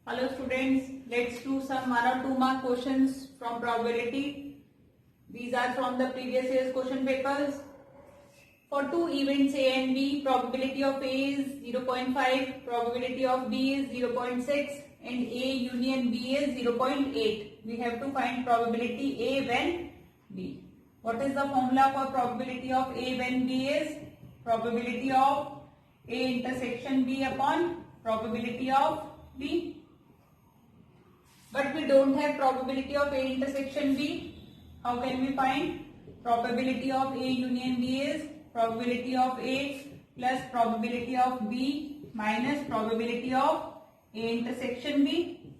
Hello students, let's do some 1 or 2 mark questions from probability. These are from the previous year's question papers. For two events A and B, probability of A is 0.5, probability of B is 0.6 and A union B is 0.8. We have to find probability A when B. What is the formula for probability of A when B is? Probability of A intersection B upon probability of B. But we don't have probability of A intersection B. How can we find? Probability of A union B is probability of A plus probability of B minus probability of A intersection B.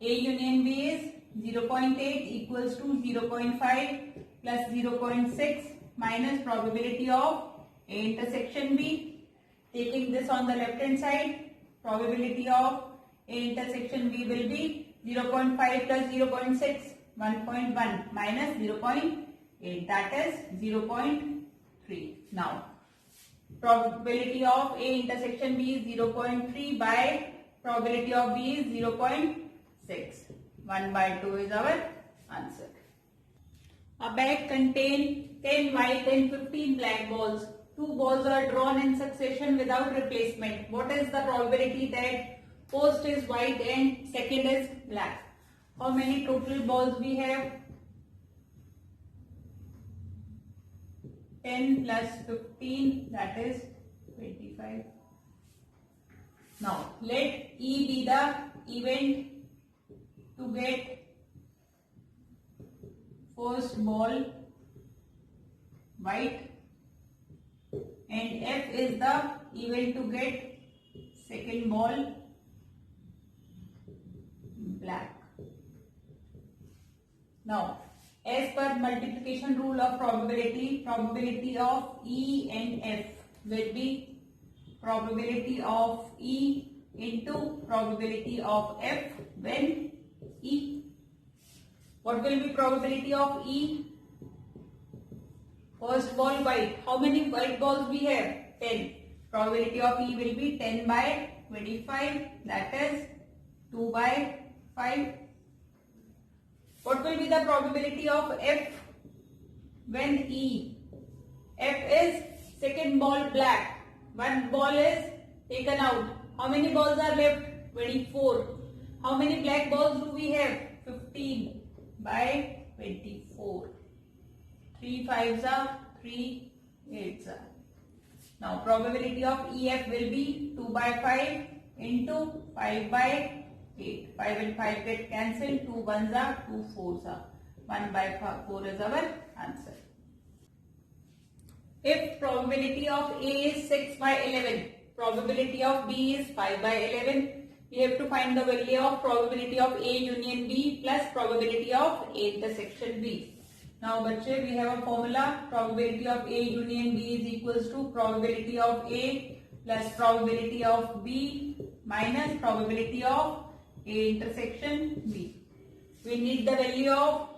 A union B is 0.8 equals to 0.5 plus 0.6 minus probability of A intersection B. Taking this on the left hand side, probability of A intersection B will be 0.5 plus 0.6, 1.1 minus 0.8, that is 0.3. Now, probability of A intersection B is 0.3 by probability of B is 0.6. 1 by 2 is our answer. A bag contains 10 white and 15 black balls. Two balls are drawn in succession without replacement. What is the probability that first is white and second is black? How many total balls we have? 10 plus 15, that is 25. Now, let E be the event to get first ball white and F is the event to get second ball black. Now, as per multiplication rule of probability, probability of E and F will be probability of E into probability of F when E. What will be probability of E? First ball white. How many white balls we have? 10. Probability of E will be 10 by 25, that is 2 by 5. What will be the probability of F when E? F is second ball black. One ball is taken out. How many balls are left? 24. How many black balls do we have? 15 by 24. 3 5s are 3 8s are. Now probability of EF will be 2 by 5 into 5 by 8. 5 and 5 get cancelled. 2 1s are 2 4s are. 1 by 4 is our answer. If probability of A is 6 by 11, probability of B is 5 by 11, we have to find the value of probability of A union B plus probability of A intersection B. Now, बच्चे, we have a formula. Probability of A union B is equals to probability of A plus probability of B minus probability of A intersection B. We need the value of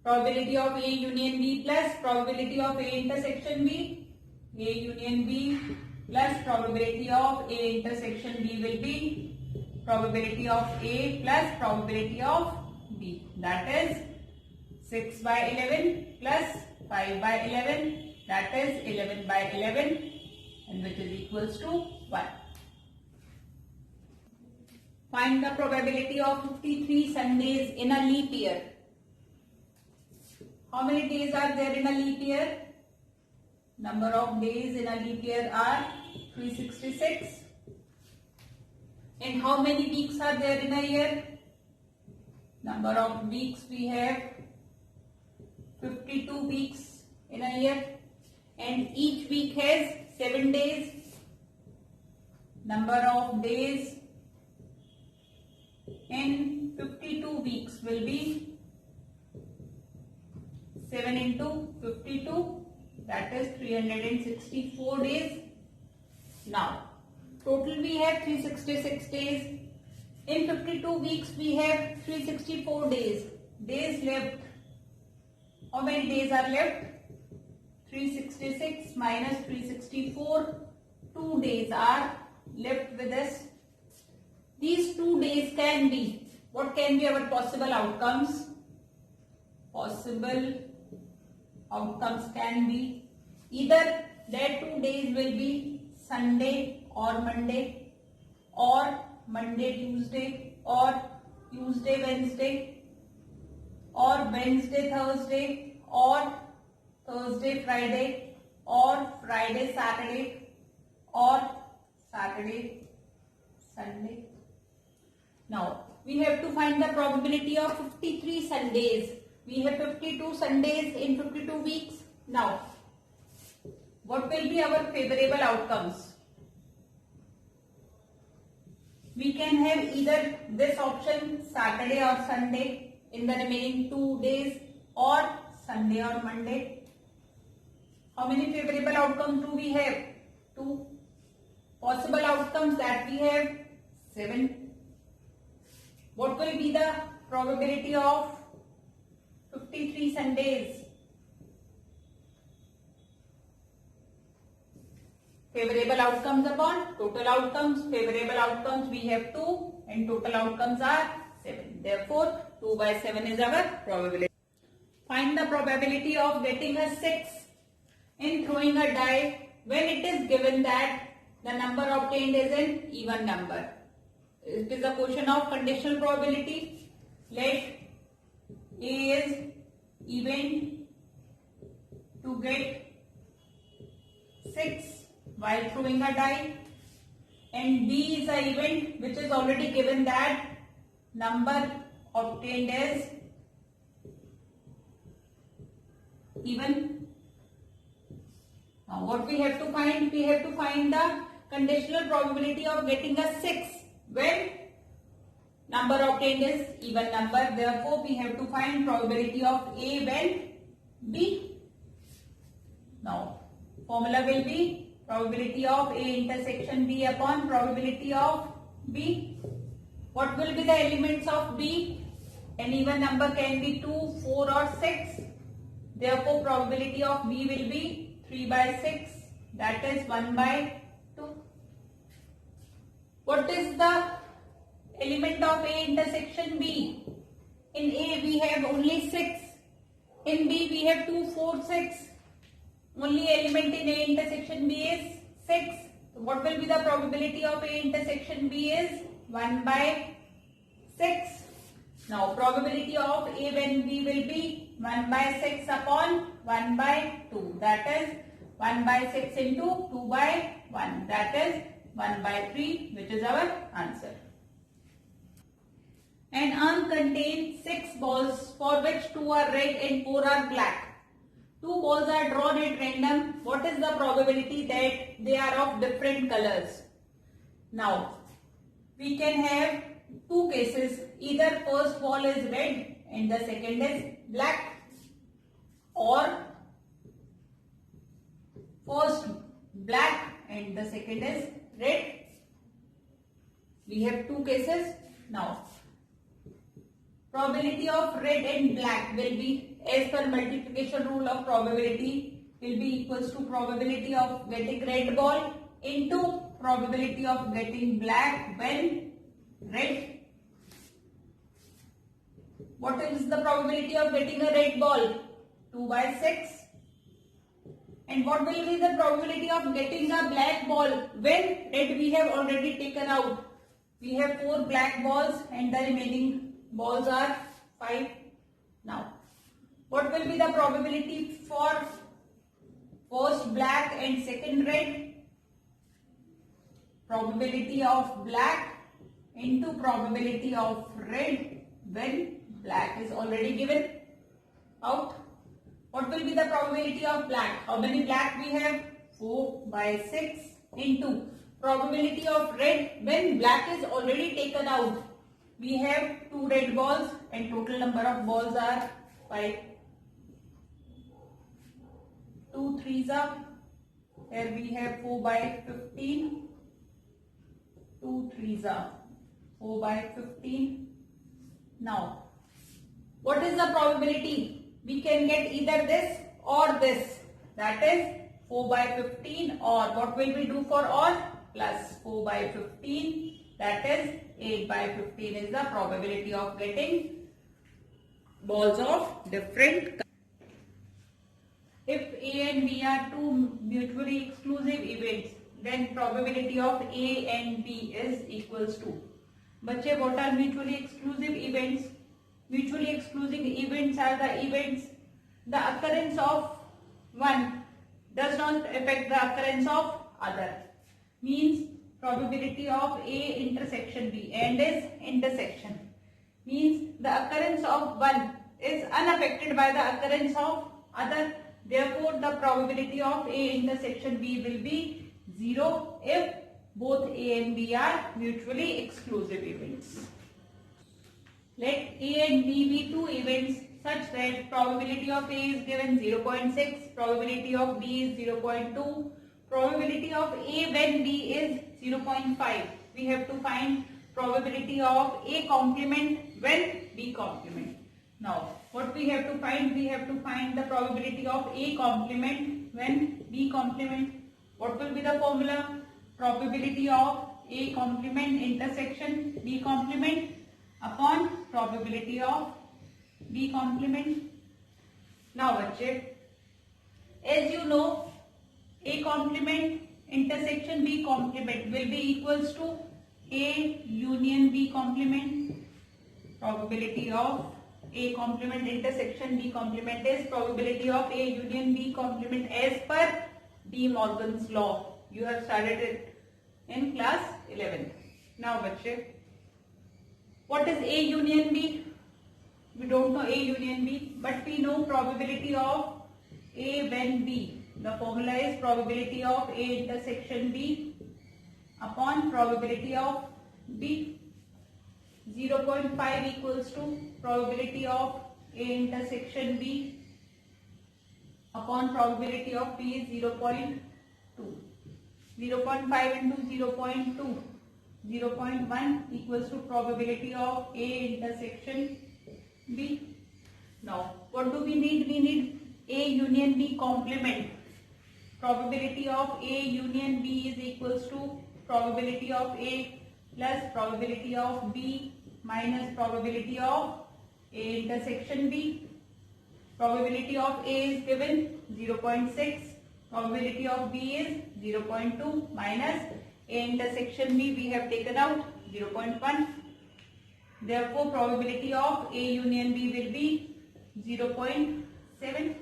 probability of A union B plus probability of A intersection B. A union B plus probability of A intersection B will be probability of A plus probability of B. That is 6 by 11 plus 5 by 11, that is 11 by 11, and which is equals to 1. Find the probability of 53 Sundays in a leap year. How many days are there in a leap year? Number of days in a leap year are 366. And how many weeks are there in a year? Number of weeks we have 52 weeks in a year. And each week has 7 days. Number of days in 52 weeks will be 7 into 52, that is 364 days. Now, total we have 366 days. In 52 weeks we have 364 days. Days left. How many days are left? 366 minus 364. 2 days are left with us. these 2 days can be, what can be our possible outcomes? Possible outcomes can be either that 2 days will be Sunday or Monday, or Monday Tuesday, or Tuesday Wednesday, or Wednesday Thursday, or Thursday Friday, or Friday Saturday, or Saturday Sunday. Now we have to find the probability of 53 Sundays. We have 52 Sundays in 52 weeks. Now what will be our favorable outcomes? We can have either this option Saturday or Sunday in the remaining 2 days, or Sunday or Monday. How many favorable outcomes do we have? 2. Possible outcomes that we have 7. What will be the probability of 53 Sundays? Favorable outcomes upon total outcomes. Favorable outcomes we have 2 and total outcomes are 7. Therefore, 2 by 7 is our probability. Find the probability of getting a 6 in throwing a die when it is given that the number obtained is an even number. It is a question of conditional probability. Let A is event to get 6 while throwing a die, and B is an event which is already given that number obtained is even. Now what we have to find? We have to find the conditional probability of getting a 6 when number obtained is even number. Therefore we have to find probability of A when B. Now formula will be probability of A intersection B upon probability of B. What will be the elements of B? An even number can be 2, 4 or 6. Therefore probability of B will be 3 by 6, that is 1 by 2. What is the element of A intersection B? In A we have only 6. In B we have 2, 4, 6. Only element in A intersection B is 6. So what will be the probability of A intersection B is 1 by 6. Now probability of A when B will be 1 by 6 upon 1 by 2. That is 1 by 6 into 2 by 1. That is 1 by 3, which is our answer. An urn contains 6 balls for which 2 are red and 4 are black. 2 balls are drawn at random. What is the probability that they are of different colors? Now, we can have 2 cases. Either first ball is red and the second is black, or first black and the second is red. We have 2 cases. Now, probability of red and black will be, as per multiplication rule of probability, will be equals to probability of getting red ball into probability of getting black when red. What is the probability of getting a red ball? 2 by 6. And what will be the probability of getting a black ball when red we have already taken out? We have 4 black balls and the remaining balls are 5. Now, what will be the probability for first black and second red? Probability of black into probability of red when black is already given out. What will be the probability of black? How many black we have? 4 by 6 into probability of red when black is already taken out. We have 2 red balls and total number of balls are 5. 2 3s are, here we have 4 by 15. 2 3s are 4 by 15. Now, what is the probability? We can get either this or this. That is 4 by 15, or what will we do for or? Plus 4 by 15 That is 8 by 15 is the probability of getting balls of different colors. If A and B are two mutually exclusive events, then probability of A and B is equals to. बच्चे, what are mutually exclusive events? Mutually exclusive events are the events the occurrence of one does not affect the occurrence of other. Means probability of A intersection B, and is intersection. Means the occurrence of one is unaffected by the occurrence of other. Therefore, the probability of A intersection B will be 0 if both A and B are mutually exclusive events. Let A and B be two events such that probability of A is given 0.6, probability of B is 0.2, probability of A when B is 0.5. We have to find probability of A complement when B complement. Now, what we have to find? We have to find the probability of A complement when B complement. What will be the formula? Probability of A complement intersection B complement upon probability of B complement. Now, बच्चे, as you know, A complement intersection B complement will be equals to A union B complement. Probability of A complement intersection B complement is probability of A union B complement as per De Morgan's law. You have studied it in class 11. Now, बच्चे, what is A union B? We don't know A union B, but we know probability of A when B. The formula is probability of A intersection B upon probability of B. 0.5 equals to probability of A intersection B upon probability of B is 0.2. 0.5 into 0.2. 0.1 equals to probability of A intersection B. Now, what do we need? We need A union B complement. Probability of A union B is equals to probability of A plus probability of B minus probability of A intersection B. Probability of A is given 0.6. Probability of B is 0.2 minus A intersection B we have taken out 0.1. Therefore, probability of A union B will be 0.7.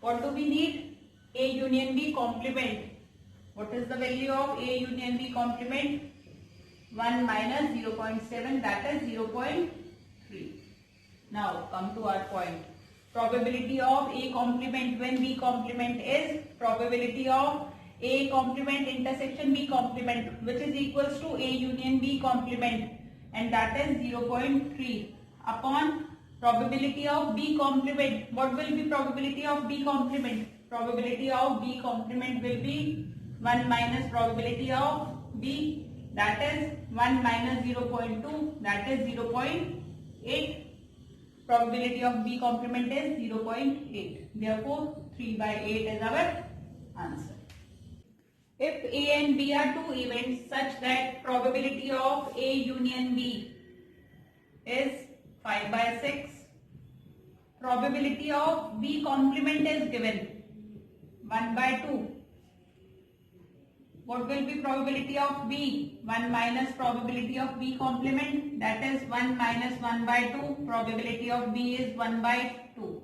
What do we need? A union B complement. What is the value of A union B complement? 1 minus 0.7, that is 0.3. Now, come to our point. Probability of A complement when B complement is probability of A complement intersection B complement, which is equals to A union B complement, and that is 0.3 upon probability of B complement. What will be probability of B complement? Probability of B complement will be 1 minus probability of B, that is 1 minus 0.2, that is 0.8. Probability of B complement is 0.8. Therefore, 3 by 8 is our answer. If A and B are two events such that probability of A union B is 5 by 6, probability of B complement is given 1 by 2. What will be probability of B? 1 minus probability of B complement, that is 1 minus 1 by 2. Probability of B is 1 by 2.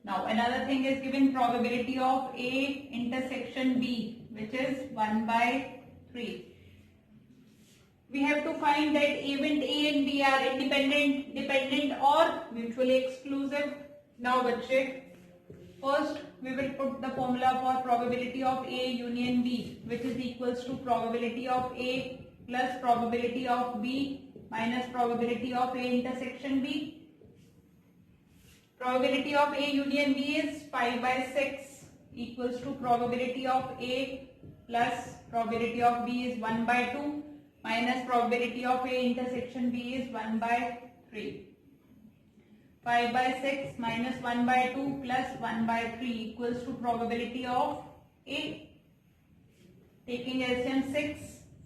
Now, another thing is given probability of A intersection B, which is 1 by 3. We have to find that event A and B are independent, dependent or mutually exclusive. Now, bachche, first we will put the formula for probability of A union B, which is equals to probability of A plus probability of B minus probability of A intersection B. Probability of A union B is 5 by 6 equals to probability of A plus probability of B is 1 by 2 minus probability of A intersection B is 1 by 3. 5 by 6 minus 1 by 2 plus 1 by 3 equals to probability of A. Taking LCM 6,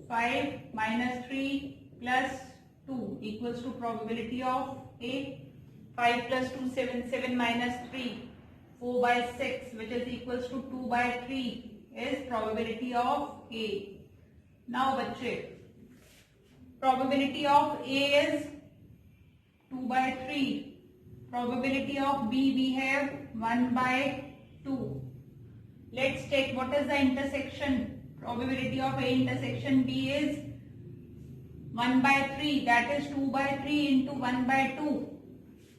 5 minus 3 plus 2 equals to probability of A. 5 plus 2, 7, 7 minus 3, 4 by 6, which is equals to 2 by 3 is probability of A. Now बच्चे, probability of A is 2 by 3. Probability of B we have 1 by 2. Let's take what is the intersection. Probability of A intersection B is 1 by 3. That is 2 by 3 into 1 by 2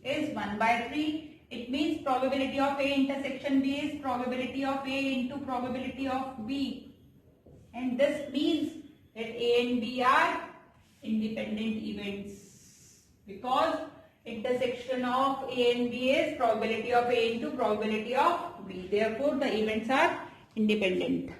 is 1 by 3. It means probability of A intersection B is probability of A into probability of B. And this means that A and B are independent events, because intersection of A and B is probability of A into probability of B. Therefore, the events are independent.